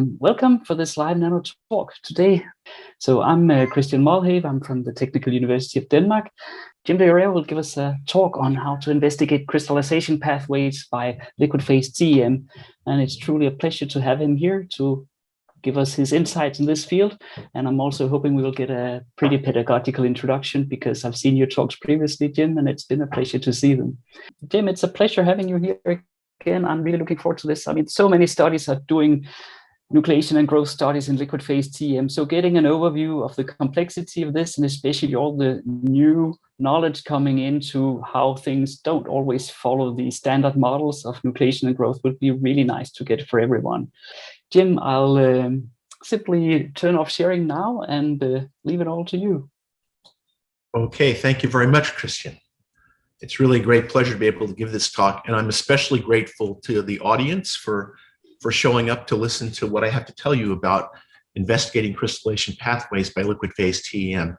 Welcome for this live nano talk today. So I'm Christian Malhave. I'm from the Technical University of Denmark. Jim DeYoreo will give us a talk on how to investigate crystallization pathways by liquid phase TEM. And it's truly a pleasure to have him here to give us his insights in this field. And I'm also hoping we will get a pretty pedagogical introduction because I've seen your talks previously, Jim, and it's been a pleasure to see them. Jim, it's a pleasure having you here again. I'm really looking forward to this. I mean, so many studies are doing nucleation and growth studies in liquid phase TEM. So getting an overview of the complexity of this, and especially all the new knowledge coming into how things don't always follow the standard models of nucleation and growth would be really nice to get for everyone. Jim, I'll simply turn off sharing now and leave it all to you. Okay, thank you very much, Christian. It's really a great pleasure to be able to give this talk, and I'm especially grateful to the audience for showing up to listen to what I have to tell you about investigating crystallization pathways by liquid phase TEM.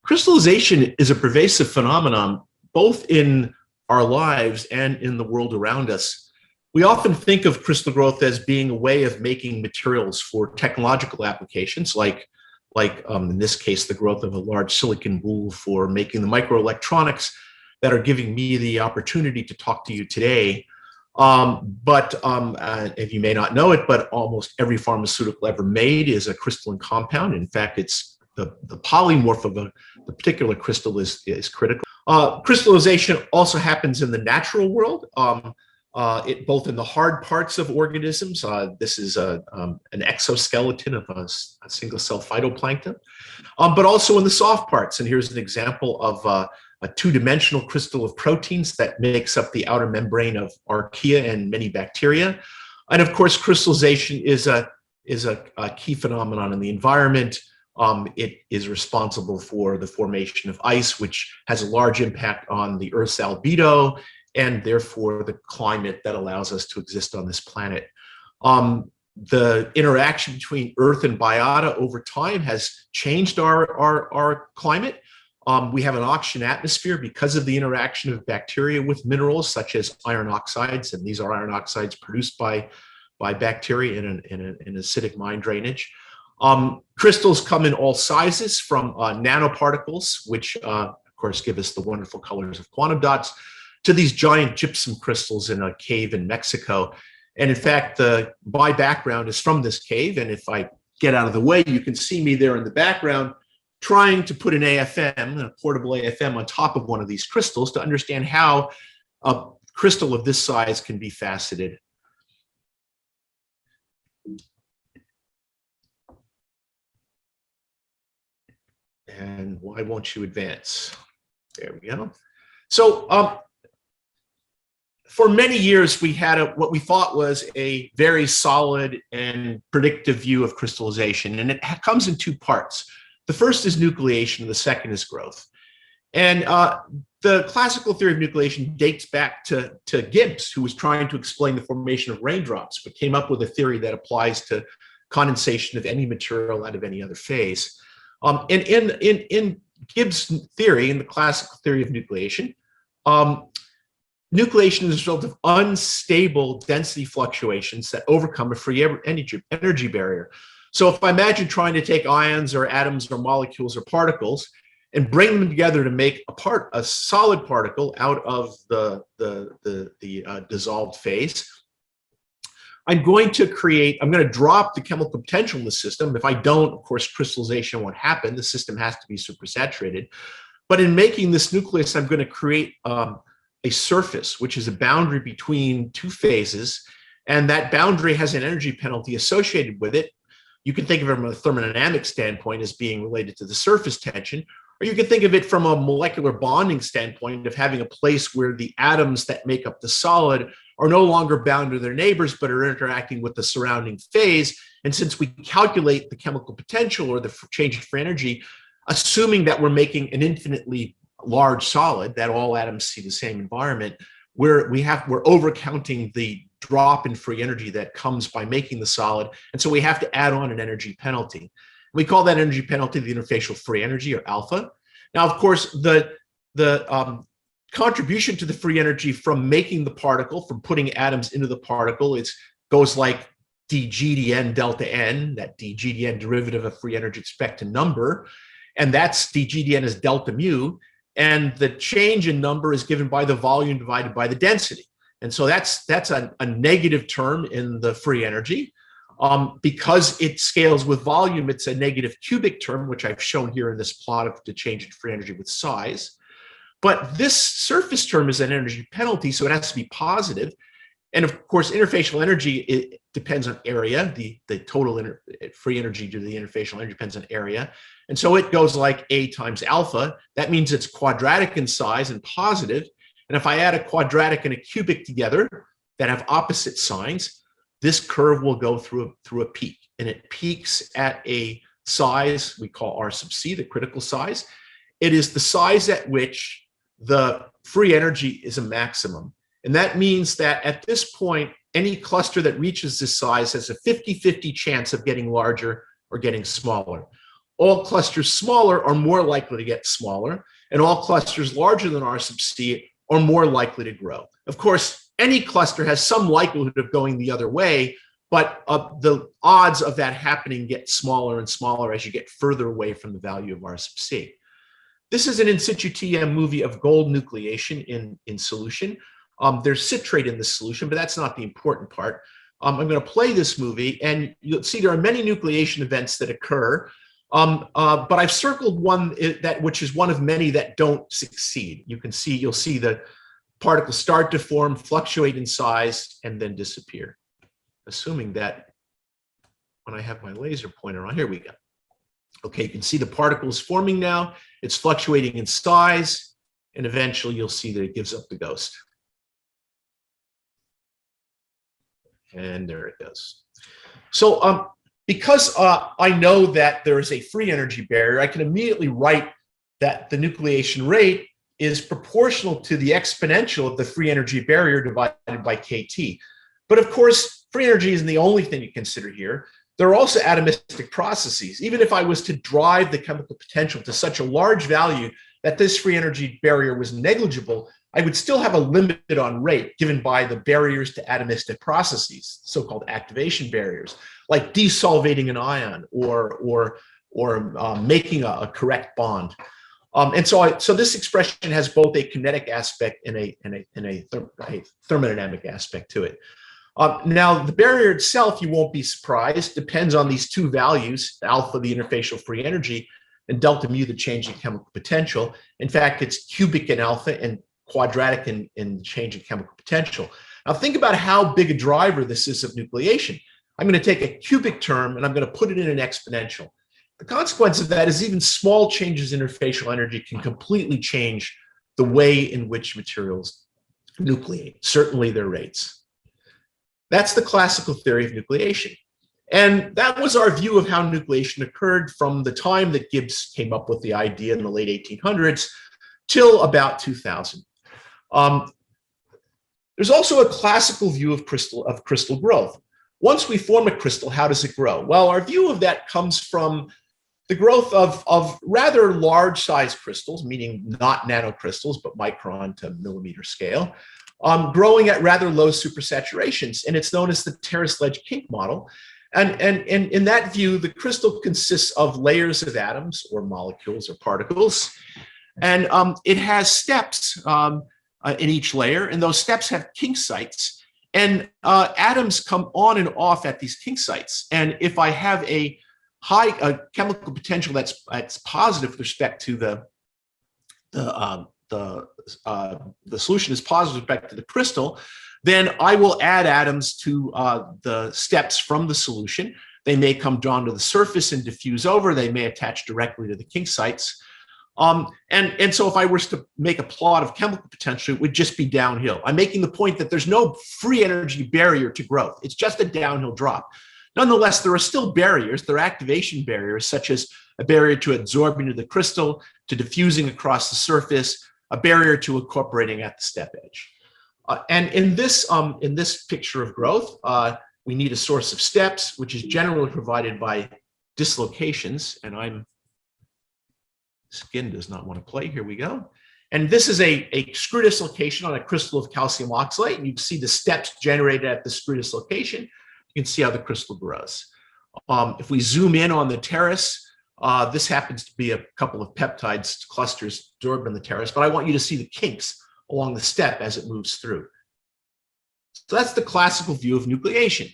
Crystallization is a pervasive phenomenon, both in our lives and in the world around us. We often think of crystal growth as being a way of making materials for technological applications, like in this case, the growth of a large silicon boule for making the microelectronics that are giving me the opportunity to talk to you today. If you may not know it, but almost every pharmaceutical ever made is a crystalline compound. In fact, it's the polymorph of the particular crystal is critical. Crystallization also happens in the natural world, both in the hard parts of organisms. This is an exoskeleton of a single cell phytoplankton, but also in the soft parts. And here's an example of a two-dimensional crystal of proteins that makes up the outer membrane of archaea and many bacteria. And of course, crystallization is a key phenomenon in the environment. It is responsible for the formation of ice, which has a large impact on the Earth's albedo and therefore the climate that allows us to exist on this planet. The interaction between Earth and biota over time has changed our climate. We have an oxygen atmosphere because of the interaction of bacteria with minerals such as iron oxides, and these are iron oxides produced by bacteria in acidic mine drainage. Crystals come in all sizes, from nanoparticles, which of course give us the wonderful colors of quantum dots, to these giant gypsum crystals in a cave in Mexico. And in fact, my background is from this cave, and if I get out of the way, you can see me there in the background trying to put an AFM, a portable AFM, on top of one of these crystals to understand how a crystal of this size can be faceted. And why won't you advance? There we go. So for many years, we had what we thought was a very solid and predictive view of crystallization, and it comes in two parts. The first is nucleation, and the second is growth. And the classical theory of nucleation dates back to Gibbs, who was trying to explain the formation of raindrops, but came up with a theory that applies to condensation of any material out of any other phase. And in Gibbs' theory, in the classical theory of nucleation, nucleation is a result of unstable density fluctuations that overcome a free energy barrier. So if I imagine trying to take ions or atoms or molecules or particles and bring them together to make a solid particle out of the dissolved phase, I'm going to drop the chemical potential in the system. If I don't, of course, crystallization won't happen. The system has to be supersaturated. But in making this nucleus, I'm going to create a surface, which is a boundary between two phases. And that boundary has an energy penalty associated with it. You can think of it from a thermodynamic standpoint as being related to the surface tension, or you can think of it from a molecular bonding standpoint of having a place where the atoms that make up the solid are no longer bound to their neighbors, but are interacting with the surrounding phase. And since we calculate the chemical potential or the change in free energy, assuming that we're making an infinitely large solid, that all atoms see the same environment, we're overcounting the drop in free energy that comes by making the solid. And so we have to add on an energy penalty. We call that energy penalty the interfacial free energy, or alpha. Now, of course, the contribution to the free energy from making the particle, from putting atoms into the particle, is goes like dGdN delta N, that dGdN derivative of free energy with respect to number, and that's dGdN is delta mu, and the change in number is given by the volume divided by the density. And so that's a negative term in the free energy. Because it scales with volume, it's a negative cubic term, which I've shown here in this plot of the change in free energy with size. But this surface term is an energy penalty, so it has to be positive. And of course, interfacial energy, it depends on area. The total free energy due to the interfacial energy depends on area. And so it goes like A times alpha. That means it's quadratic in size and positive. And if I add a quadratic and a cubic together that have opposite signs, this curve will go through a peak. And it peaks at a size we call R sub C, the critical size. It is the size at which the free energy is a maximum. And that means that at this point, any cluster that reaches this size has a 50-50 chance of getting larger or getting smaller. All clusters smaller are more likely to get smaller, and all clusters larger than R sub C are more likely to grow. Of course, any cluster has some likelihood of going the other way, but the odds of that happening get smaller and smaller as you get further away from the value of R sub C. This is an in situ TM movie of gold nucleation in solution. There's citrate in this solution, but that's not the important part. I'm going to play this movie, and you'll see there are many nucleation events that occur, but I've circled one which is one of many that don't succeed. You'll see the particles start to form, fluctuate in size, and then disappear. Assuming that when I have my laser pointer on, here we go. Okay, you can see the particles forming now. It's fluctuating in size, and eventually you'll see that it gives up the ghost. And there it goes. So because I know that there is a free energy barrier, I can immediately write that the nucleation rate is proportional to the exponential of the free energy barrier divided by KT. But of course, free energy isn't the only thing you consider here. There are also atomistic processes. Even if I was to drive the chemical potential to such a large value that this free energy barrier was negligible, I would still have a limit on rate given by the barriers to atomistic processes, so-called activation barriers, like desolvating an ion or making a correct bond. And so this expression has both a kinetic aspect and a thermodynamic aspect to it. Now, the barrier itself, you won't be surprised, depends on these two values, alpha, the interfacial free energy, and delta mu, the change in chemical potential. In fact, it's cubic in alpha and quadratic in change in chemical potential. Now, think about how big a driver this is of nucleation. I'm going to take a cubic term and I'm going to put it in an exponential. The consequence of that is even small changes in interfacial energy can completely change the way in which materials nucleate, certainly their rates. That's the classical theory of nucleation. And that was our view of how nucleation occurred from the time that Gibbs came up with the idea in the late 1800s till about 2000. There's also a classical view of crystal growth. Once we form a crystal, how does it grow? Well, our view of that comes from the growth of rather large size crystals, meaning not nanocrystals, but micron to millimeter scale, growing at rather low supersaturations. And it's known as the Terrace-Ledge kink model. And in that view, the crystal consists of layers of atoms or molecules or particles. And it has steps in each layer, and those steps have kink sites. And atoms come on and off at these kink sites. And if I have a high chemical potential that's positive with respect to the solution is positive with respect to the crystal, then I will add atoms to the steps from the solution. They may come down to the surface and diffuse over. They may attach directly to the kink sites. And so if I were to make a plot of chemical potential, it would just be downhill. I'm making the point that there's no free energy barrier to growth. It's just a downhill drop. Nonetheless, there are still barriers. There are activation barriers, such as a barrier to absorbing to the crystal, to diffusing across the surface, a barrier to incorporating at the step edge. And in this picture of growth, we need a source of steps, which is generally provided by dislocations. And skin does not want to play. Here we go. And this is a screw dislocation on a crystal of calcium oxalate. And you can see the steps generated at the screw dislocation. You can see how the crystal grows. If we zoom in on the terrace, this happens to be a couple of peptides clusters absorbed in the terrace, but I want you to see the kinks along the step as it moves through. So that's the classical view of nucleation.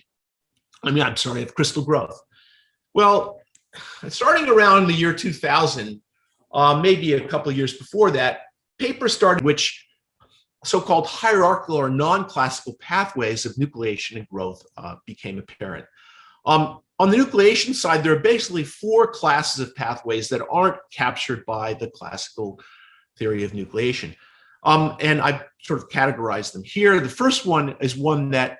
Of crystal growth. Well, starting around the year 2000, maybe a couple of years before that, papers started which so-called hierarchical or non-classical pathways of nucleation and growth became apparent. On the nucleation side, there are basically 4 classes of pathways that aren't captured by the classical theory of nucleation. And I've sort of categorized them here. The first one is one that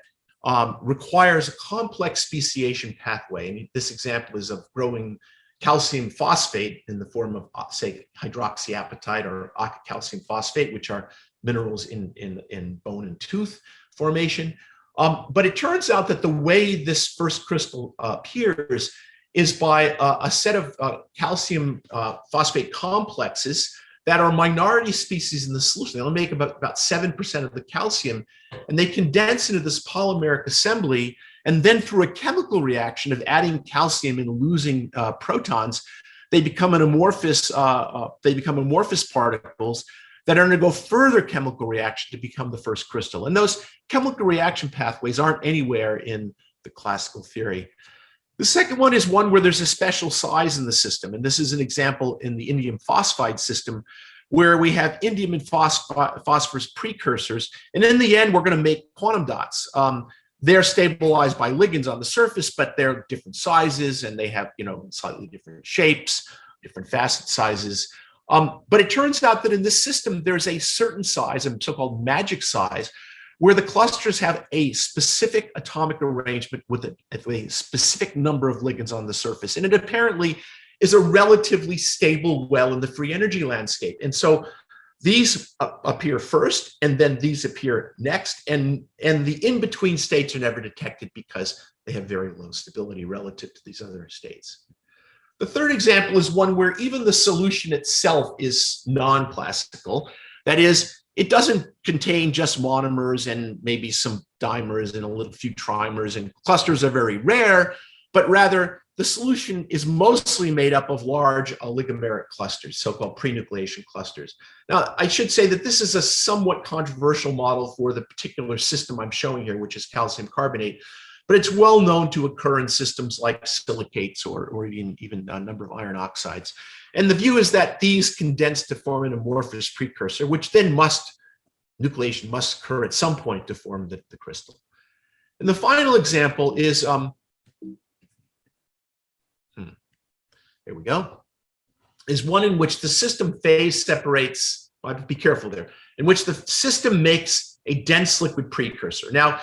requires a complex speciation pathway. And this example is of growing calcium phosphate in the form of, say, hydroxyapatite or calcium phosphate, which are minerals in bone and tooth formation. But it turns out that the way this first crystal appears is by a set of calcium phosphate complexes that are minority species in the solution. They only make about 7% of the calcium, and they condense into this polymeric assembly. And then through a chemical reaction of adding calcium and losing protons, they become amorphous particles that undergo further chemical reaction to become the first crystal. And those chemical reaction pathways aren't anywhere in the classical theory. The second one is one where there's a special size in the system. And this is an example in the indium phosphide system where we have indium and phosphorus precursors. And in the end, we're going to make quantum dots. They're stabilized by ligands on the surface, but they're different sizes and they have, slightly different shapes, different facet sizes. But it turns out that in this system, there's a certain size, a so-called magic size, where the clusters have a specific atomic arrangement with a specific number of ligands on the surface. And it apparently is a relatively stable well in the free energy landscape. And so these appear first, and then these appear next. And the in-between states are never detected because they have very low stability relative to these other states. The third example is one where even the solution itself is non-classical. That is, it doesn't contain just monomers and maybe some dimers and a little few trimers, and clusters are very rare, but rather the solution is mostly made up of large oligomeric clusters, so-called prenucleation clusters. Now, I should say that this is a somewhat controversial model for the particular system I'm showing here, which is calcium carbonate, but it's well known to occur in systems like silicates or even a number of iron oxides. And the view is that these condense to form an amorphous precursor, which then nucleation must occur at some point to form the crystal. And the final example is, here we go, is one in which the system phase separates, I have to be careful there, in which the system makes a dense liquid precursor. Now,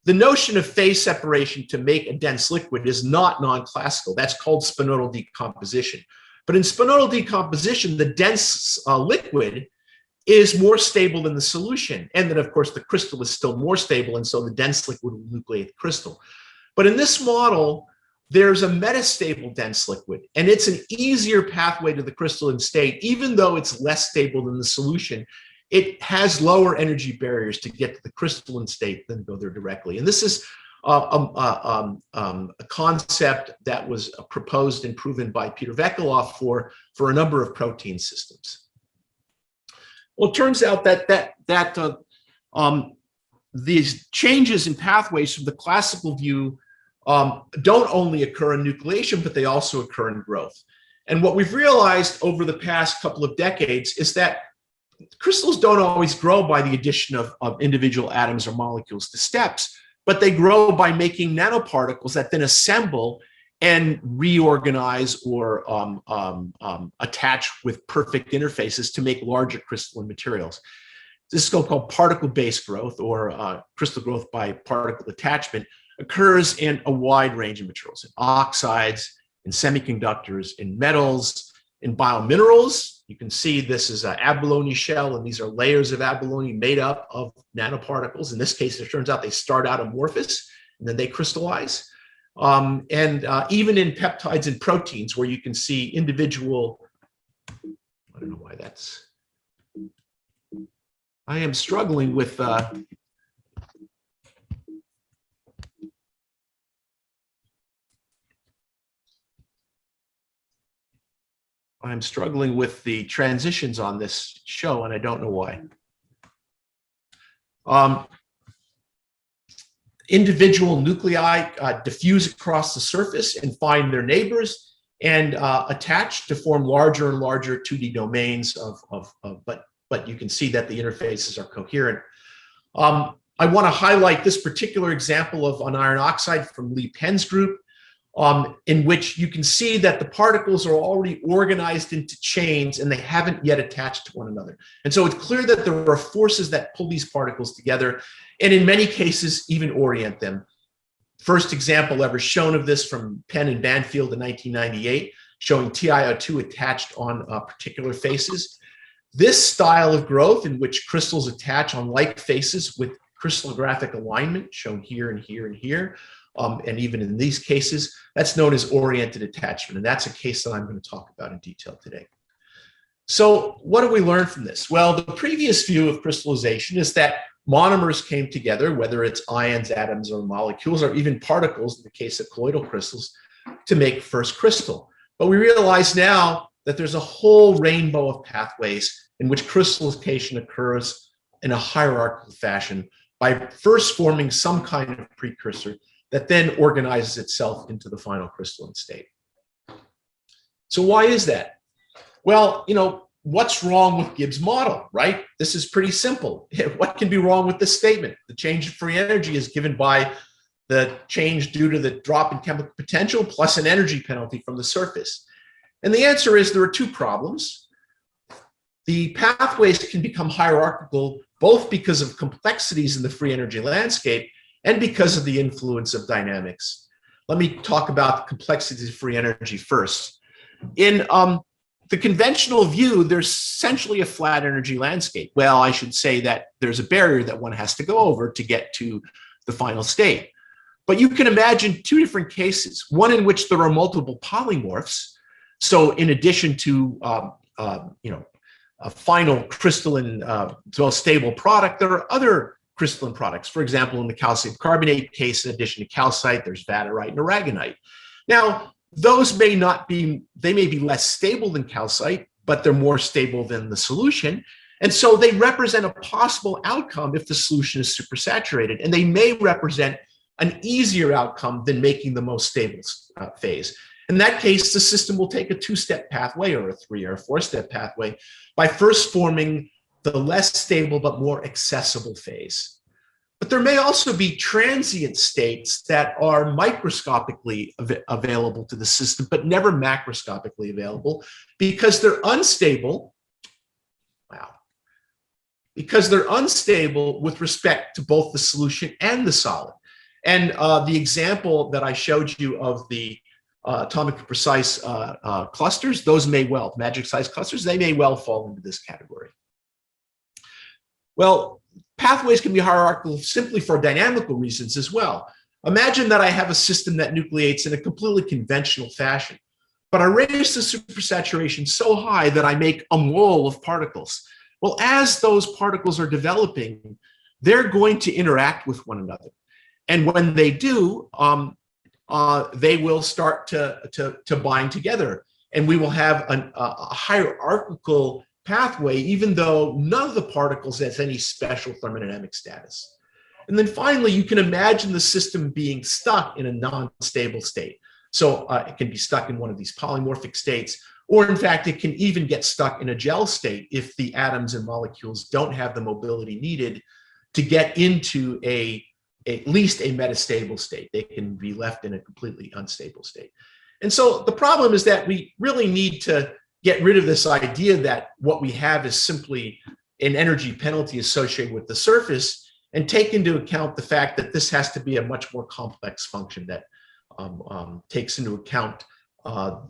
the notion of phase separation to make a dense liquid is not non-classical. That's called spinodal decomposition. But in spinodal decomposition, the dense liquid is more stable than the solution. And then, of course, the crystal is still more stable, and so the dense liquid will nucleate the crystal. But in this model, there's a metastable dense liquid, and it's an easier pathway to the crystalline state, even though it's less stable than the solution. It has lower energy barriers to get to the crystalline state than go there directly. And this is a concept that was proposed and proven by Peter Vekilov for a number of protein systems. Well, it turns out that these changes in pathways from the classical view don't only occur in nucleation, but they also occur in growth. And what we've realized over the past couple of decades is that crystals don't always grow by the addition of individual atoms or molecules to steps, but they grow by making nanoparticles that then assemble and reorganize or attach with perfect interfaces to make larger crystalline materials. This is called particle-based growth, or crystal growth by particle attachment, occurs in a wide range of materials, in oxides, in semiconductors, in metals, in biominerals. You can see this is an abalone shell, and these are layers of abalone made up of nanoparticles. In this case, it turns out they start out amorphous, and then they crystallize. Even in peptides and proteins, where you can see individual, I don't know why that's I am struggling with the transitions on this show, and I don't know why. Individual nuclei diffuse across the surface and find their neighbors and attach to form larger and larger 2D domains but you can see that the interfaces are coherent. I want to highlight this particular example of an iron oxide from Lee Penn's group, in which you can see that the particles are already organized into chains and they haven't yet attached to one another. And so it's clear that there are forces that pull these particles together, and in many cases even orient them. First example ever shown of this from Penn and Banfield in 1998, showing TiO2 attached on particular faces. This style of growth, in which crystals attach on like faces with crystallographic alignment, shown here and here and here, and even in these cases, that's known as oriented attachment. And that's a case that I'm going to talk about in detail today. So what do we learn from this? Well, the previous view of crystallization is that monomers came together, whether it's ions, atoms, or molecules, or even particles, in the case of colloidal crystals, to make first crystal. But we realize now that there's a whole rainbow of pathways in which crystallization occurs in a hierarchical fashion by first forming some kind of precursor that then organizes itself into the final crystalline state. So why is that? Well, what's wrong with Gibbs' model, right? This is pretty simple. What can be wrong with this statement? The change in free energy is given by the change due to the drop in chemical potential plus an energy penalty from the surface. And the answer is there are two problems. The pathways can become hierarchical both because of complexities in the free energy landscape and because of the influence of dynamics. Let me talk about the complexities of free energy first. In the conventional view, there's essentially a flat energy landscape. Well, I should say that there's a barrier that one has to go over to get to the final state. But you can imagine two different cases, one in which there are multiple polymorphs. So in addition to a final crystalline, stable product, there are other crystalline products. For example, in the calcium carbonate case, in addition to calcite, there's vaterite and aragonite. Now, those may be less stable than calcite, but they're more stable than the solution. And so they represent a possible outcome if the solution is supersaturated. And they may represent an easier outcome than making the most stable phase. In that case, the system will take a two-step pathway or a three or a four-step pathway by first forming the less stable but more accessible phase. But there may also be transient states that are microscopically available to the system, but never macroscopically available because they're unstable. Wow. Because they're unstable with respect to both the solution and the solid. And the example that I showed you of the atomically precise clusters, those may well, magic size clusters, they may well fall into this category. Well, pathways can be hierarchical simply for dynamical reasons as well. Imagine that I have a system that nucleates in a completely conventional fashion, but I raise the supersaturation so high that I make a mole of particles. Well, as those particles are developing, they're going to interact with one another. And when they do, they will start to bind together. And we will have a hierarchical pathway, even though none of the particles has any special thermodynamic status. And then finally, you can imagine the system being stuck in a non-stable state. So it can be stuck in one of these polymorphic states, or in fact, it can even get stuck in a gel state if the atoms and molecules don't have the mobility needed to get into at least a metastable state. They can be left in a completely unstable state. And so the problem is that we really need to get rid of this idea that what we have is simply an energy penalty associated with the surface and take into account the fact that this has to be a much more complex function that takes into account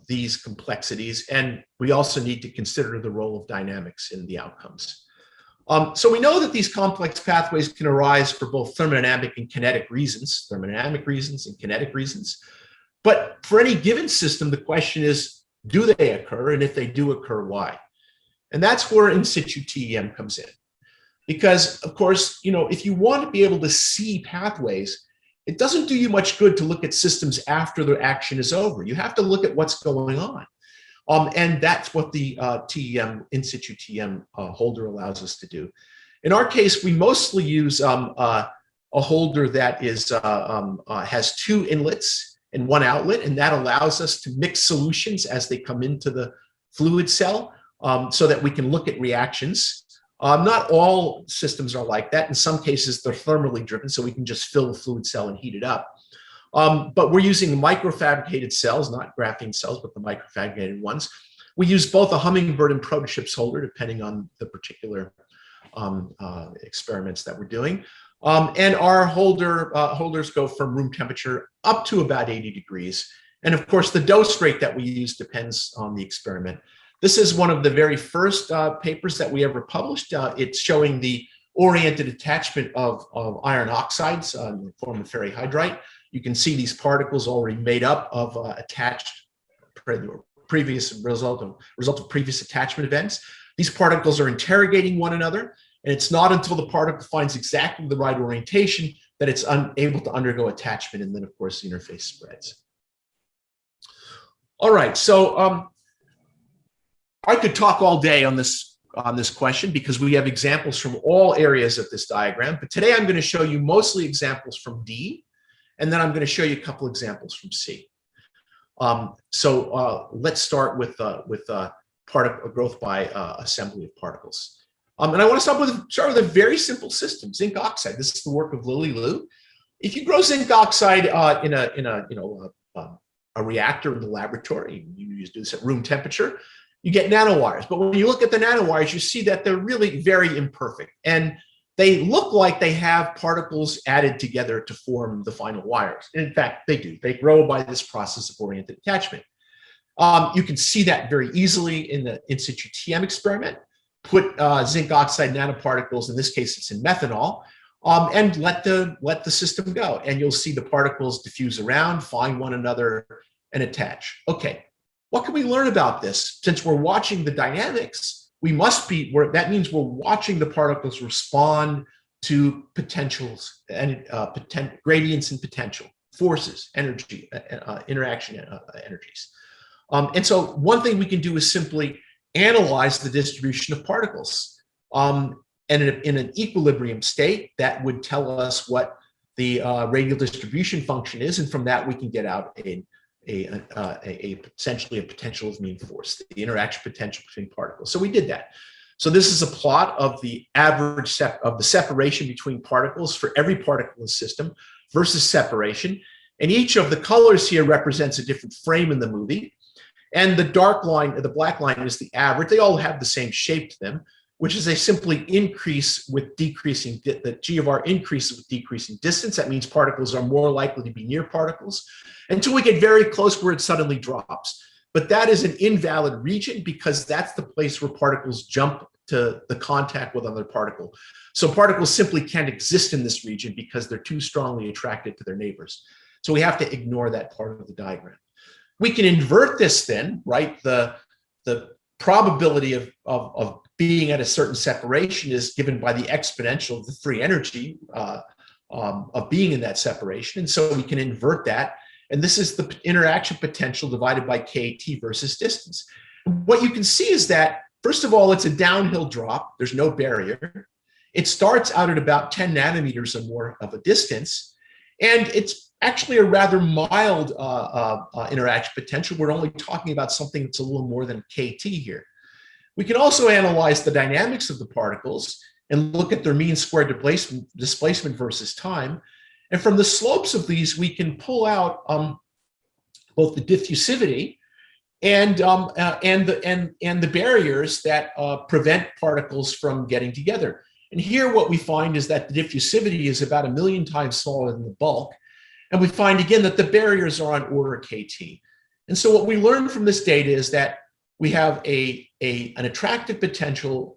these complexities. And we also need to consider the role of dynamics in the outcomes. So we know that these complex pathways can arise for both thermodynamic and kinetic reasons, thermodynamic reasons and kinetic reasons. But for any given system, the question is, do they occur? And if they do occur, why? And that's where in situ TEM comes in. Because, of course, if you want to be able to see pathways, it doesn't do you much good to look at systems after the action is over. You have to look at what's going on. And that's what the TEM, in situ TEM holder allows us to do. In our case, we mostly use a holder that has two inlets and one outlet, and that allows us to mix solutions as they come into the fluid cell, so that we can look at reactions. Not all systems are like that. In some cases, they're thermally driven, so we can just fill the fluid cell and heat it up. But we're using microfabricated cells, not graphene cells, but the microfabricated ones. We use both a hummingbird and protochips holder, depending on the particular experiments that we're doing. And our holders go from room temperature up to about 80 degrees. And of course, the dose rate that we use depends on the experiment. This is one of the very first papers that we ever published. It's showing the oriented attachment of iron oxides in the form of ferrihydrite. You can see these particles already made up of attached previous result of previous attachment events. These particles are interrogating one another, and it's not until the particle finds exactly the right orientation that it's unable to undergo attachment, and then of course the interface spreads. All right, so I could talk all day on this question because we have examples from all areas of this diagram, but today I'm going to show you mostly examples from D, and then I'm going to show you a couple examples from C. Let's start with particle growth by assembly of particles. And I want to start with a very simple system, zinc oxide. This is the work of Lily Liu. If you grow zinc oxide in a reactor in the laboratory, you do this at room temperature, you get nanowires. But when you look at the nanowires, you see that they're really very imperfect. And they look like they have particles added together to form the final wires. And in fact, they do. They grow by this process of oriented attachment. You can see that very easily in the in situ TM experiment. Put zinc oxide nanoparticles, in this case it's in methanol, and let the system go. And you'll see the particles diffuse around, find one another, and attach. Okay, what can we learn about this? Since we're watching the dynamics, that means we're watching the particles respond to potentials and gradients in potential, forces, energy, interaction energies. And so one thing we can do is simply analyze the distribution of particles. And in an equilibrium state, that would tell us what the radial distribution function is. And from that, we can get out essentially a potential of mean force, the interaction potential between particles. So we did that. So this is a plot of the average of the separation between particles for every particle in the system versus separation. And each of the colors here represents a different frame in the movie. And the dark line, the black line, is the average. They all have the same shape to them, which is they simply increase with decreasing, the G of R increases with decreasing distance. That means particles are more likely to be near particles until we get very close where it suddenly drops. But that is an invalid region because that's the place where particles jump to the contact with another particle. So particles simply can't exist in this region because they're too strongly attracted to their neighbors. So we have to ignore that part of the diagram. We can invert this then, right? The probability of being at a certain separation is given by the exponential of the free energy of being in that separation. And so we can invert that. And this is the interaction potential divided by KT versus distance. What you can see is that, first of all, it's a downhill drop. There's no barrier. It starts out at about 10 nanometers or more of a distance. And it's actually a rather mild interaction potential. We're only talking about something that's a little more than KT here. We can also analyze the dynamics of the particles and look at their mean square displacement versus time. And from the slopes of these, we can pull out both the diffusivity and the barriers that prevent particles from getting together. And here what we find is that the diffusivity is about 1 million times smaller than the bulk. And we find again that the barriers are on order KT. And so what we learn from this data is that we have an attractive potential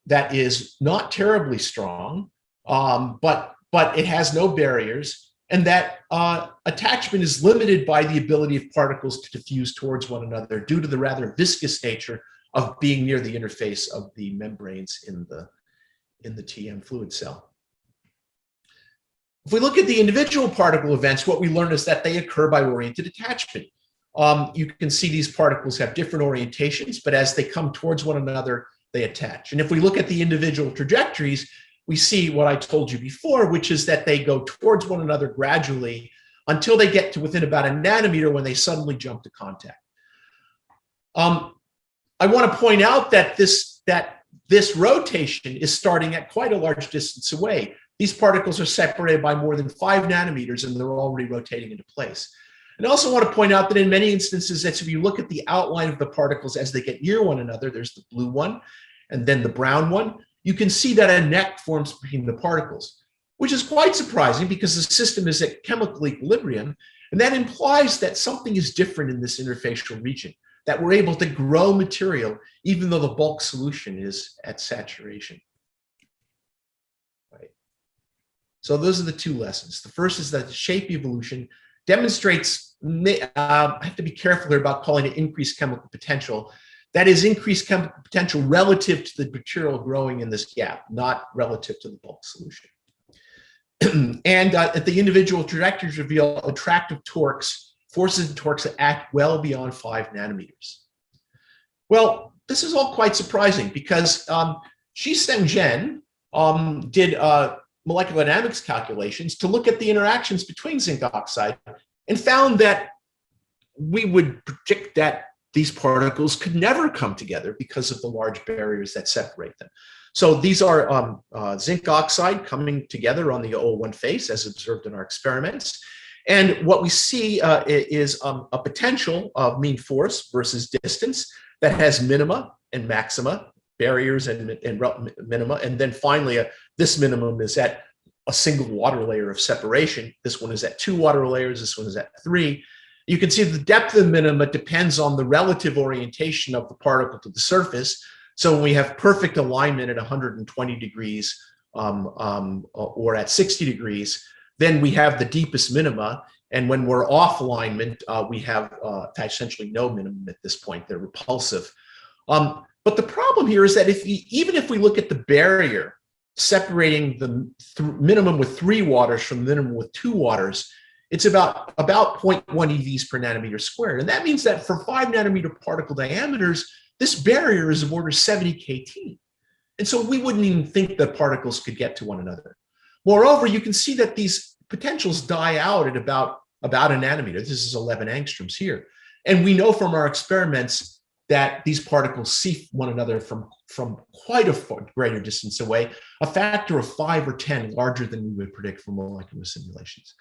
that is not terribly strong, but it has no barriers, and that attachment is limited by the ability of particles to diffuse towards one another due to the rather viscous nature of being near the interface of the membranes in in the TM fluid cell. If we look at the individual particle events, what we learn is that they occur by oriented attachment. You can see these particles have different orientations, but as they come towards one another, they attach. And if we look at the individual trajectories, we see what I told you before, which is that they go towards one another gradually until they get to within about a nanometer when they suddenly jump to contact. I want to point out that this rotation is starting at quite a large distance away. These particles are separated by more than 5 nanometers, and they're already rotating into place. And I also want to point out that in many instances, if you look at the outline of the particles as they get near one another, there's the blue one and then the brown one, you can see that a neck forms between the particles, which is quite surprising because the system is at chemical equilibrium, and that implies that something is different in this interfacial region, that we're able to grow material even though the bulk solution is at saturation. Right. So those are the two lessons. The first is that the shape evolution demonstrates, I have to be careful here about calling it increased chemical potential. That is increased chemical potential relative to the material growing in this gap, not relative to the bulk solution. And at the individual trajectories reveal attractive torques, forces and torques that act well beyond 5 nanometers. Well, this is all quite surprising because Shisheng Zhen did molecular dynamics calculations to look at the interactions between zinc oxide and found that we would predict that these particles could never come together because of the large barriers that separate them. So these are zinc oxide coming together on the O1 face as observed in our experiments. And what we see is a potential of mean force versus distance that has minima and maxima, barriers and minima. And then finally, this minimum is at a single water layer of separation. This one is at 2 water layers. This one is at 3. You can see the depth of the minima depends on the relative orientation of the particle to the surface. So when we have perfect alignment at 120 degrees or at 60 degrees, then we have the deepest minima. And when we're off alignment, we have essentially no minimum at this point. They're repulsive. But the problem here is that even if we look at the barrier separating the minimum with 3 waters from the minimum with 2 waters, it's about 0.1 EVs per nanometer squared. And that means that for 5 nanometer particle diameters, this barrier is of order 70 KT. And so we wouldn't even think that particles could get to one another. Moreover, you can see that these potentials die out at about a nanometer. This is 11 angstroms here. And we know from our experiments that these particles see one another from quite a greater distance away, a factor of 5 or 10 larger than we would predict from molecular simulations.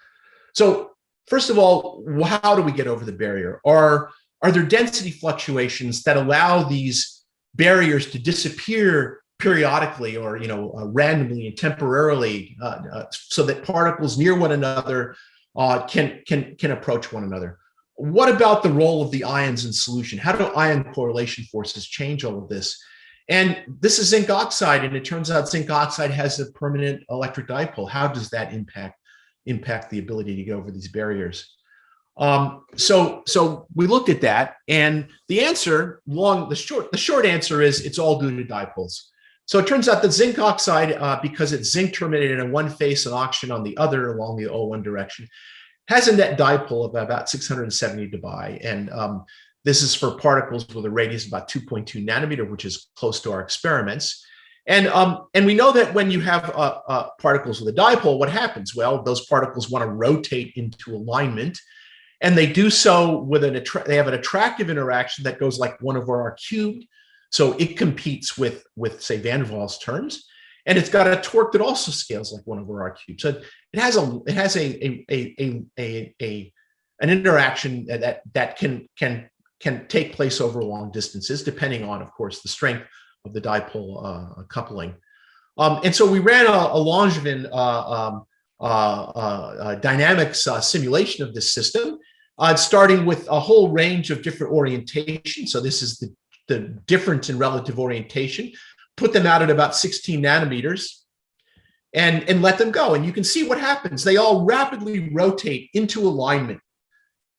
So first of all, how do we get over the barrier? Are there density fluctuations that allow these barriers to disappear periodically or randomly and temporarily so that particles near one another can approach one another? What about the role of the ions in solution? How do ion correlation forces change all of this? And this is zinc oxide, and it turns out zinc oxide has a permanent electric dipole. How does that impact the ability to go over these barriers? So we looked at that, and the answer, the short answer is it's all due to dipoles. So it turns out that zinc oxide, because it's zinc terminated in one face and oxygen on the other along the O1 direction, has a net dipole of about 670 dBi. And this is for particles with a radius of about 2.2 nanometer, which is close to our experiments. And we know that when you have particles with a dipole, what happens? Well, those particles want to rotate into alignment, and they do so with they have an attractive interaction that goes like 1 over r cubed. So it competes with say van der Waals terms, and it's got a torque that also scales like 1 over r cubed. So it has an interaction that can take place over long distances, depending on, of course, the strength of the dipole coupling. And so we ran a Langevin dynamics simulation of this system, starting with a whole range of different orientations. So this is the difference in relative orientation, put them out at about 16 nanometers and let them go. And you can see what happens. They all rapidly rotate into alignment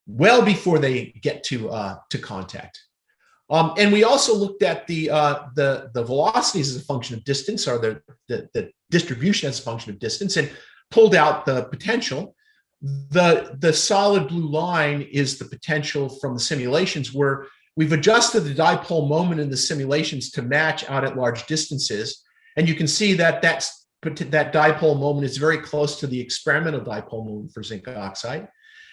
well before they get to contact. And we also looked at the velocities as a function of distance, or the distribution as a function of distance, and pulled out the potential. The solid blue line is the potential from the simulations, where we've adjusted the dipole moment in the simulations to match out at large distances. And you can see that that dipole moment is very close to the experimental dipole moment for zinc oxide.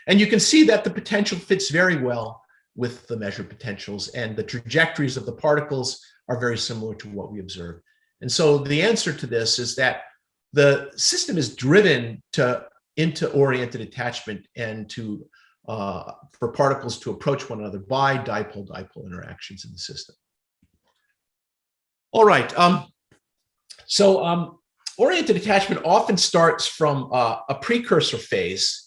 And you can see that the potential fits very well with the measured potentials, and the trajectories of the particles are very similar to what we observed. And so the answer to this is that the system is driven into oriented attachment and for particles to approach one another by dipole-dipole interactions in the system. All right. Oriented attachment often starts from a precursor phase.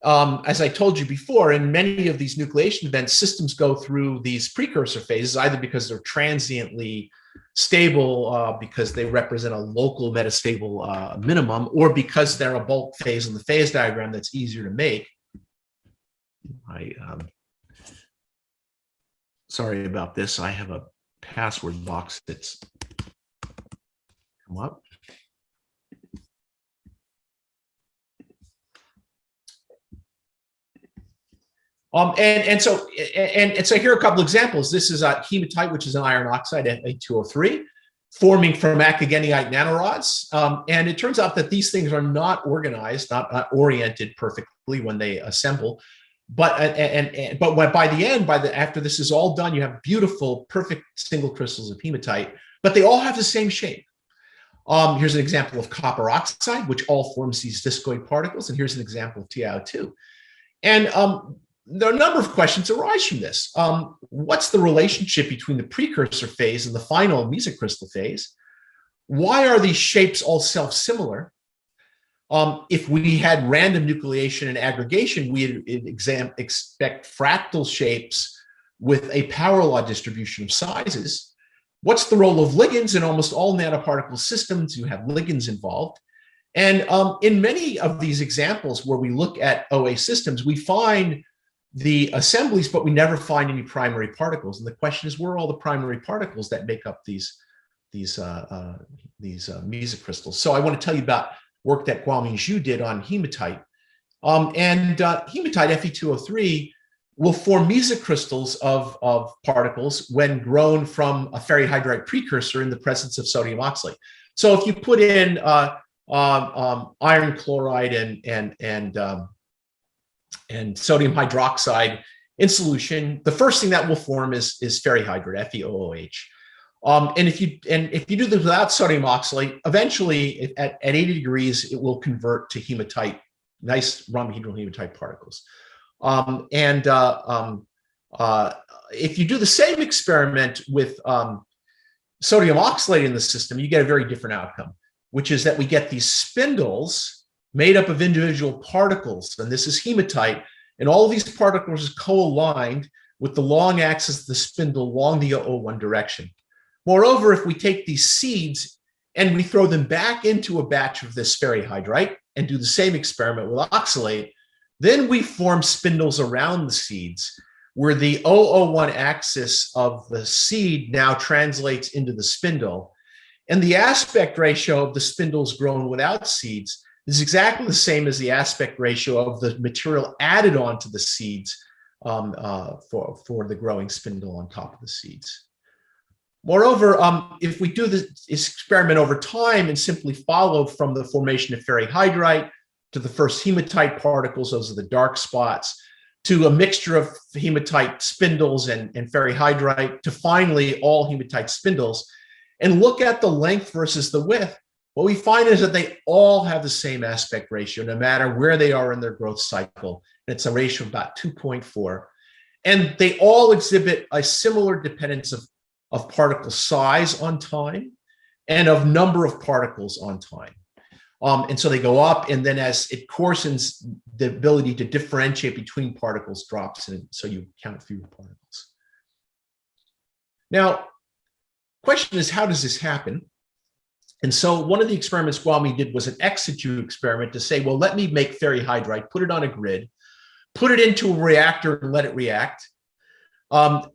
As I told you before, in many of these nucleation events, systems go through these precursor phases, either because they're transiently stable, because they represent a local metastable minimum, or because they're a bulk phase in the phase diagram that's easier to make. Sorry about this. I have a password box that's come up. And so here are a couple examples. This is a hematite, which is an iron oxide, Fe2O3, forming from actinic nanorods. And it turns out that these things are not organized, not oriented perfectly when they assemble. But by the end, after this is all done, you have beautiful, perfect single crystals of hematite, but they all have the same shape. Here's an example of copper oxide, which all forms these discoid particles. And here's an example of TiO2. And there are a number of questions that arise from this. What's the relationship between the precursor phase and the final mesocrystal phase? Why are these shapes all self-similar? If we had random nucleation and aggregation, we'd expect fractal shapes with a power law distribution of sizes. What's the role of ligands? In almost all nanoparticle systems, you have ligands involved. And in many of these examples where we look at OA systems, we find the assemblies, but we never find any primary particles. And the question is, where are all the primary particles that make up these mesocrystals? So I want to tell you about work that Guomin Zhu did on hematite. Hematite, Fe2O3, will form mesocrystals of particles when grown from a ferrihydrite precursor in the presence of sodium oxalate. So if you put in iron chloride and sodium hydroxide in solution, the first thing that will form is ferrihydrite, FeOOH. And if you do this without sodium oxalate, eventually at 80 degrees, it will convert to hematite, nice rhombohedral hematite particles. If you do the same experiment with sodium oxalate in the system, you get a very different outcome, which is that we get these spindles made up of individual particles, and this is hematite, and all of these particles are co-aligned with the long axis of the spindle along the O1 direction. Moreover, if we take these seeds and we throw them back into a batch of this ferrihydrite and do the same experiment with oxalate, then we form spindles around the seeds, where the O1 axis of the seed now translates into the spindle. And the aspect ratio of the spindles grown without seeds is exactly the same as the aspect ratio of the material added onto the seeds for the growing spindle on top of the seeds. Moreover, if we do this experiment over time and simply follow from the formation of ferrihydrite to the first hematite particles, those are the dark spots, to a mixture of hematite spindles and ferrihydrite, to finally all hematite spindles, and look at the length versus the width, what we find is that they all have the same aspect ratio, no matter where they are in their growth cycle. And it's a ratio of about 2.4. And they all exhibit a similar dependence of particle size on time and of number of particles on time. And so they go up, and then as it coarsens, the ability to differentiate between particles drops, and so you count fewer particles. Now, question is, how does this happen? And so one of the experiments Guomin did was an ex situ experiment to say, well, let me make ferrihydrite, put it on a grid, put it into a reactor and let it react.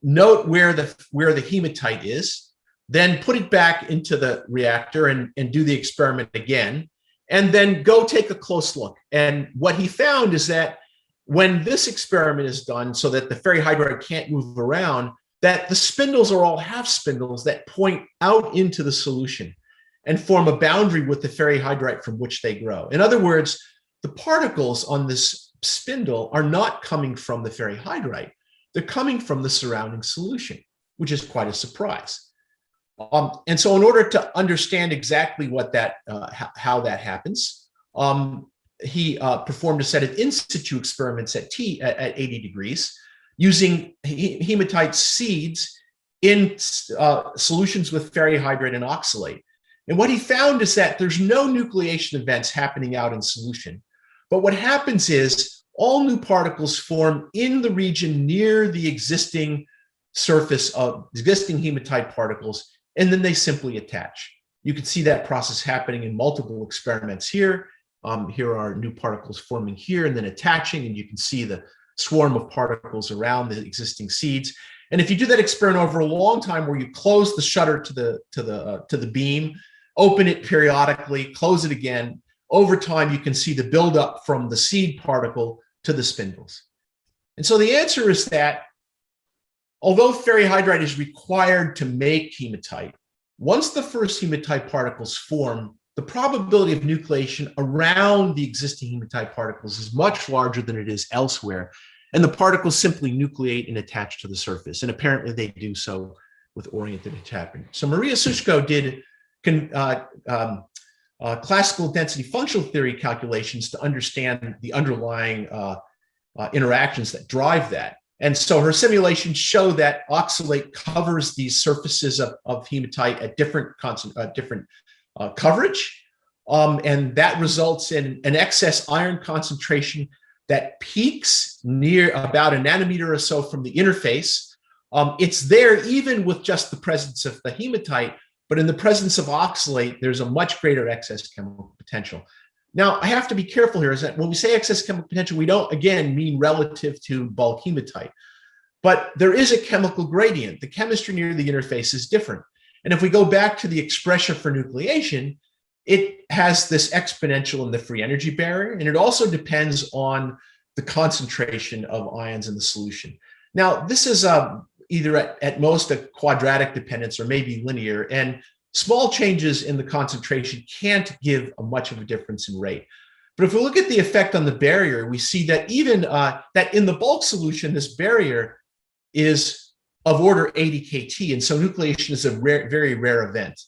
note where the hematite is, then put it back into the reactor and do the experiment again, and then go take a close look. And what he found is that when this experiment is done so that the ferrihydride can't move around, that the spindles are all half spindles that point out into the solution and form a boundary with the ferrihydride from which they grow. In other words, the particles on this spindle are not coming from the ferrihydride. They're coming from the surrounding solution, which is quite a surprise. And so in order to understand exactly what how that happens, he performed a set of in situ experiments at 80 degrees using hematite seeds in solutions with ferrihydride and oxalate. And what he found is that there's no nucleation events happening out in solution. But what happens is all new particles form in the region near the existing surface of existing hematite particles, and then they simply attach. You can see that process happening in multiple experiments here. Here are new particles forming here and then attaching, and you can see the swarm of particles around the existing seeds. And if you do that experiment over a long time, where you close the shutter to the beam, open it periodically, close it again, over time you can see the buildup from the seed particle to the spindles. And so the answer is that although ferrihydride is required to make hematite, once the first hematite particles form, the probability of nucleation around the existing hematite particles is much larger than it is elsewhere. And the particles simply nucleate and attach to the surface. And apparently they do so with oriented attachment. So Maria Sushko did classical density functional theory calculations to understand the underlying interactions that drive that. And so her simulations show that oxalate covers these surfaces of hematite at different coverage. And that results in an excess iron concentration that peaks near about a nanometer or so from the interface. It's there even with just the presence of the hematite, but in the presence of oxalate, there's a much greater excess chemical potential. Now, I have to be careful here, is that when we say excess chemical potential, we don't, again, mean relative to bulk hematite. But there is a chemical gradient. The chemistry near the interface is different. And if we go back to the expression for nucleation, it has this exponential in the free energy barrier, and it also depends on the concentration of ions in the solution. Now, this is either at most a quadratic dependence or maybe linear, and small changes in the concentration can't give much of a difference in rate. But if we look at the effect on the barrier, we see that even that in the bulk solution, this barrier is of order 80 kT, and so nucleation is a very rare event.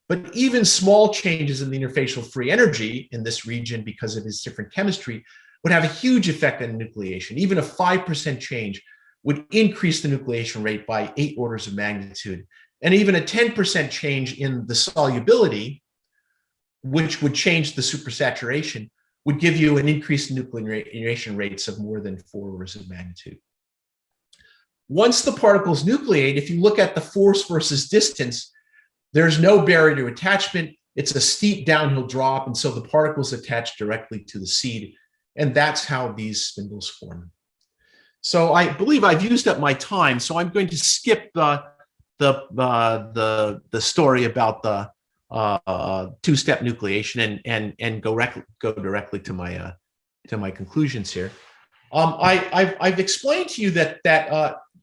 But even small changes in the interfacial free energy in this region, because of its different chemistry, would have a huge effect on nucleation. Even a 5% change would increase the nucleation rate by 8 orders of magnitude. And even a 10% change in the solubility, which would change the supersaturation, would give you an increase in nucleation rates of more than 4 orders of magnitude. Once the particles nucleate, if you look at the force versus distance, there's no barrier to attachment. It's a steep downhill drop, and so the particles attach directly to the seed, and that's how these spindles form. So I believe I've used up my time, so I'm going to skip the story about the two-step nucleation and go directly to my conclusions here. I've explained to you that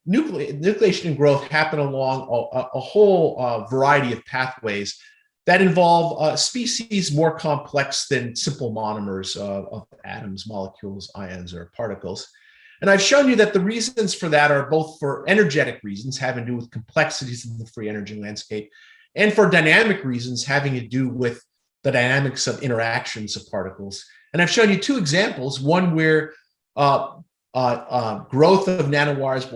nucleation and growth happen along a whole variety of pathways that involve species more complex than simple monomers of atoms, molecules, ions, or particles. And I've shown you that the reasons for that are both for energetic reasons having to do with complexities in the free energy landscape, and for dynamic reasons having to do with the dynamics of interactions of particles. And I've shown you 2 examples, one where growth of nanowires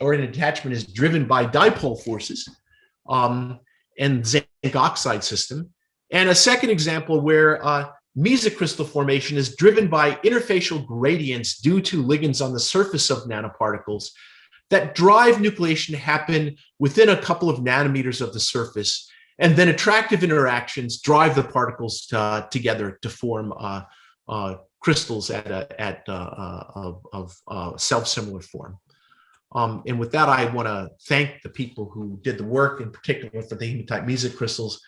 or an attachment is driven by dipole forces and zinc oxide system. And a second example where mesocrystal formation is driven by interfacial gradients due to ligands on the surface of nanoparticles that drive nucleation to happen within a couple of nanometers of the surface. And then attractive interactions drive the particles together to form crystals of self-similar form. And with that, I want to thank the people who did the work, in particular for the hematite mesocrystals.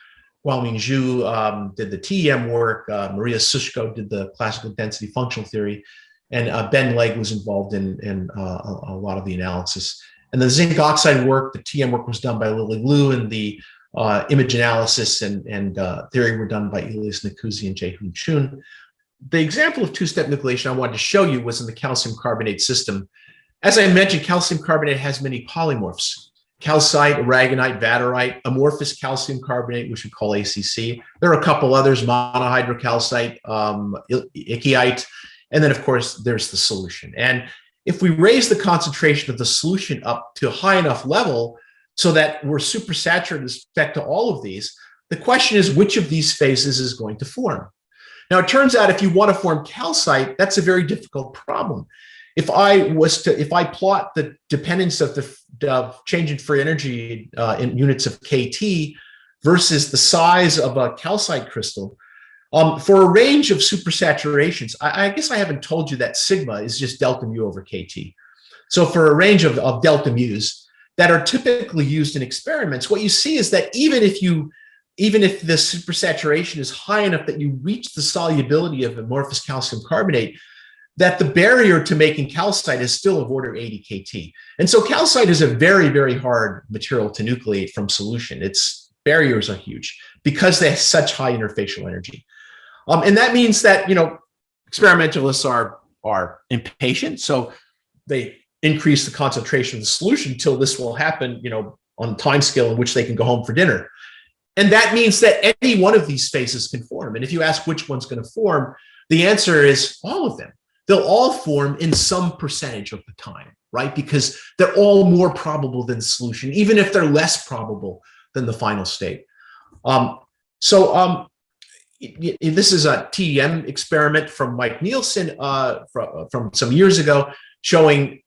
Guangming Zhu did the TEM work. Maria Sushko did the classical density functional theory. And Ben Legg was involved in a lot of the analysis. And the zinc oxide work, the TM work was done by Lily Liu, and the image analysis and theory were done by Elias Nikuzi and Jae-Hoon Chun. The example of two-step nucleation I wanted to show you was in the calcium carbonate system. As I mentioned, calcium carbonate has many polymorphs: calcite, aragonite, vaterite, amorphous calcium carbonate, which we call ACC. There are a couple others: monohydrocalcite, ickite, and then, of course, there's the solution. And if we raise the concentration of the solution up to a high enough level so that we're supersaturated with respect to all of these, the question is which of these phases is going to form. Now, it turns out if you want to form calcite, that's a very difficult problem. If I plot the dependence of the change in free energy in units of kT versus the size of a calcite crystal, for a range of supersaturations, I guess I haven't told you that sigma is just delta mu over kT. So for a range of delta mu's that are typically used in experiments, what you see is that even if the supersaturation is high enough that you reach the solubility of amorphous calcium carbonate, that the barrier to making calcite is still of order 80 kT. And so calcite is a very, very hard material to nucleate from solution. Its barriers are huge because they have such high interfacial energy. And that means that, experimentalists are impatient. So they increase the concentration of the solution until this will happen, on a time scale in which they can go home for dinner. And that means that any one of these phases can form. And if you ask which one's going to form, the answer is all of them. They'll all form in some percentage of the time, right? Because they're all more probable than the solution, even if they're less probable than the final state. This is a TEM experiment from Mike Nielsen from some years ago, showing,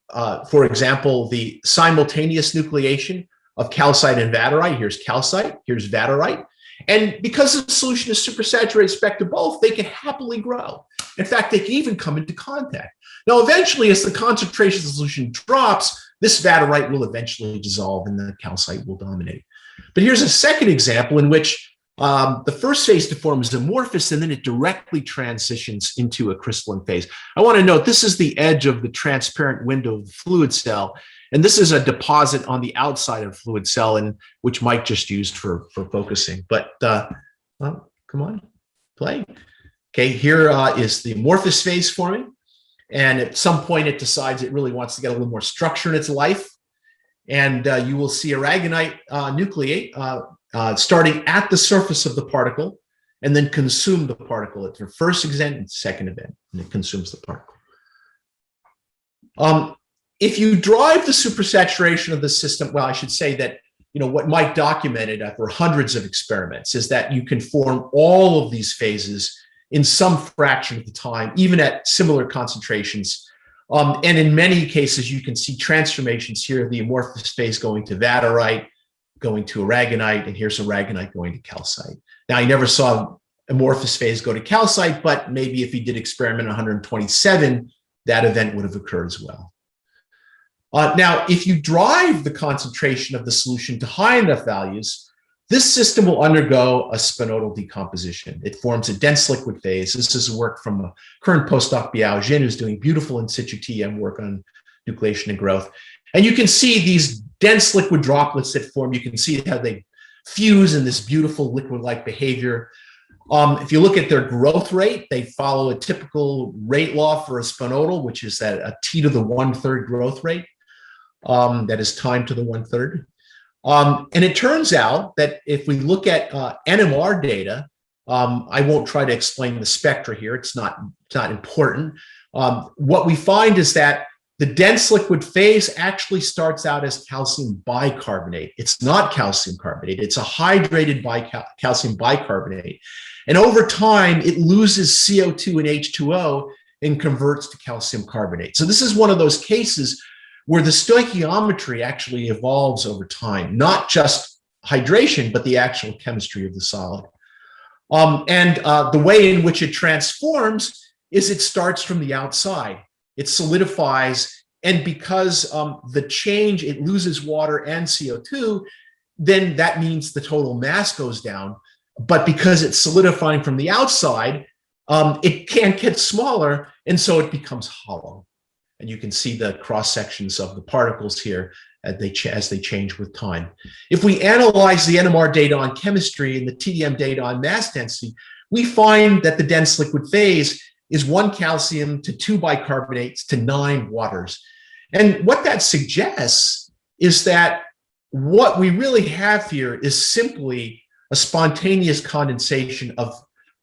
for example, the simultaneous nucleation of calcite and vaterite. Here's calcite, here's vaterite. And because the solution is supersaturated with respect to both, they can happily grow. In fact, they can even come into contact. Now, eventually, as the concentration of the solution drops, this vaterite will eventually dissolve and the calcite will dominate. But here's a second example in which the first phase to form is amorphous, and then it directly transitions into a crystalline phase. I want to note this is the edge of the transparent window of the fluid cell, and this is a deposit on the outside of the fluid cell, and which Mike just used for focusing. But come on, play. Okay, here is the amorphous phase forming, and at some point it decides it really wants to get a little more structure in its life, and you will see aragonite nucleate starting at the surface of the particle and then consume the particle at their first event and second event, and it consumes the particle. If you drive the supersaturation of the system, well, I should say that what Mike documented for hundreds of experiments is that you can form all of these phases in some fraction of the time, even at similar concentrations. And in many cases, you can see transformations here, the amorphous phase going to vaterite, going to aragonite, and here's aragonite going to calcite. Now, I never saw amorphous phase go to calcite, but maybe if he did experiment 127, that event would have occurred as well. Now, if you drive the concentration of the solution to high enough values, this system will undergo a spinodal decomposition. It forms a dense liquid phase. This is work from a current postdoc, Biao Jin, who's doing beautiful in situ TM work on nucleation and growth. And you can see these dense liquid droplets that form. You can see how they fuse in this beautiful liquid-like behavior. If you look at their growth rate, they follow a typical rate law for a spinodal, which is that a t to the 1/3 growth rate. That is time to the 1/3. And it turns out that if we look at NMR data, I won't try to explain the spectra here. It's not important. What we find is that the dense liquid phase actually starts out as calcium bicarbonate. It's not calcium carbonate. It's a hydrated calcium bicarbonate. And over time, it loses CO2 and H2O and converts to calcium carbonate. So this is one of those cases where the stoichiometry actually evolves over time, not just hydration, but the actual chemistry of the solid. The way in which it transforms is it starts from the outside. It solidifies And because the change, it loses water and CO2, then that means the total mass goes down. But because it's solidifying from the outside, it can't get smaller, and so it becomes hollow. And you can see the cross sections of the particles here as they change with time. If we analyze the NMR data on chemistry and the TDM data on mass density, we find that the dense liquid phase is 1 calcium to 2 bicarbonates to 9 waters. And what that suggests is that what we really have here is simply a spontaneous condensation of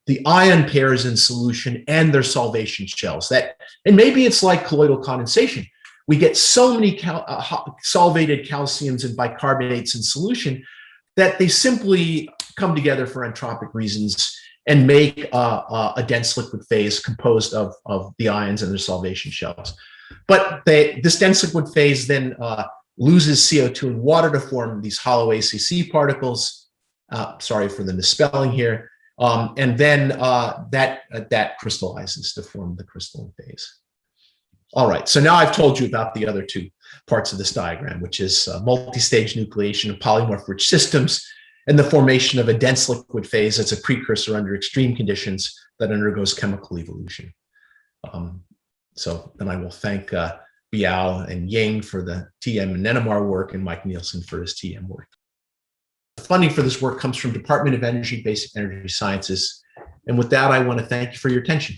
the ion pairs in solution and their solvation shells. And maybe it's like colloidal condensation. We get so many solvated calciums and bicarbonates in solution that they simply come together for entropic reasons and make a dense liquid phase composed of the ions and their solvation shells. But this dense liquid phase then loses CO2 and water to form these hollow ACC particles. Sorry for the misspelling here. And then that crystallizes to form the crystalline phase. All right, so now I've told you about the other two parts of this diagram, which is multi-stage nucleation of polymorph-rich systems and the formation of a dense liquid phase as a precursor under extreme conditions that undergoes chemical evolution. So then I will thank Biao and Ying for the TM and NMR work and Mike Nielsen for his TM work. The funding for this work comes from Department of Energy, Basic Energy Sciences. And with that, I want to thank you for your attention.